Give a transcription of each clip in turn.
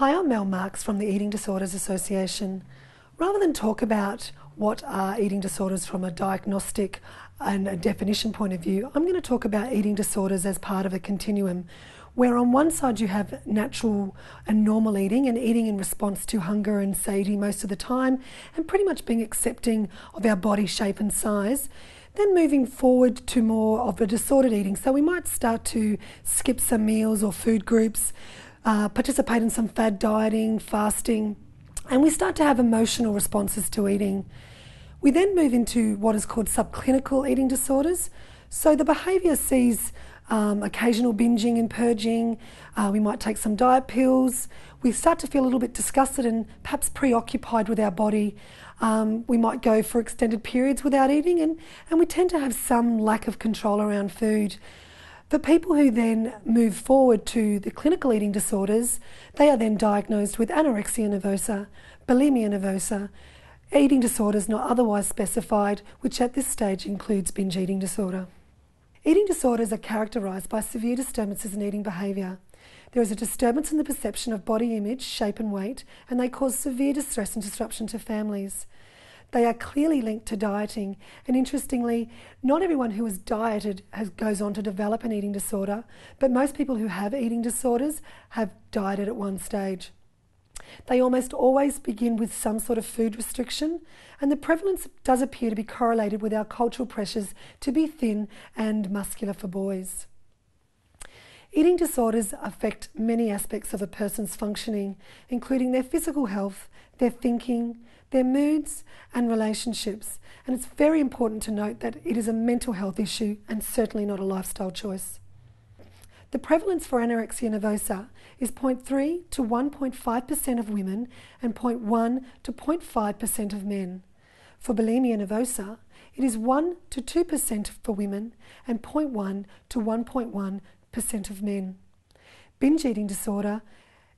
Hi, I'm Mel Marks from the Eating Disorders Association. Rather than talk about what are eating disorders from a diagnostic and a definition point of view, I'm going to talk about eating disorders as part of a continuum, where on one side you have natural and normal eating and eating in response to hunger and satiety most of the time, and pretty much being accepting of our body shape and size. Then moving forward to more of a disordered eating. So we might start to skip some meals or food groups, participate in some fad dieting, fasting, and we start to have emotional responses to eating. We then move into what is called subclinical eating disorders. So the behaviour sees occasional binging and purging. We might take some diet pills. We start to feel a little bit disgusted and perhaps preoccupied with our body. We might go for extended periods without eating, and we tend to have some lack of control around food. For people who then move forward to the clinical eating disorders, they are then diagnosed with anorexia nervosa, bulimia nervosa, eating disorders not otherwise specified, which at this stage includes binge eating disorder. Eating disorders are characterised by severe disturbances in eating behaviour. There is a disturbance in the perception of body image, shape and weight, and they cause severe distress and disruption to families. They are clearly linked to dieting, and interestingly, not everyone who is dieted goes on to develop an eating disorder, but most people who have eating disorders have dieted at one stage. They almost always begin with some sort of food restriction, and the prevalence does appear to be correlated with our cultural pressures to be thin and muscular for boys. Eating disorders affect many aspects of a person's functioning, including their physical health, their thinking, their moods and relationships. And it's very important to note that it is a mental health issue and certainly not a lifestyle choice. The prevalence for anorexia nervosa is 0.3 to 1.5% of women and 0.1 to 0.5% of men. For bulimia nervosa, it is 1 to 2% for women and 0.1 to 1.1% of men. Binge eating disorder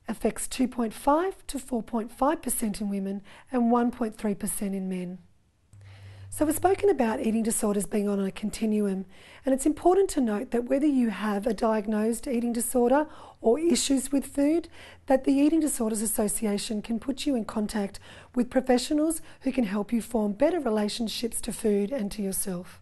affects 2.5 to 4.5% in women and 1.3% in men. So we've spoken about eating disorders being on a continuum, and it's important to note that whether you have a diagnosed eating disorder or issues with food, that the Eating Disorders Association can put you in contact with professionals who can help you form better relationships to food and to yourself.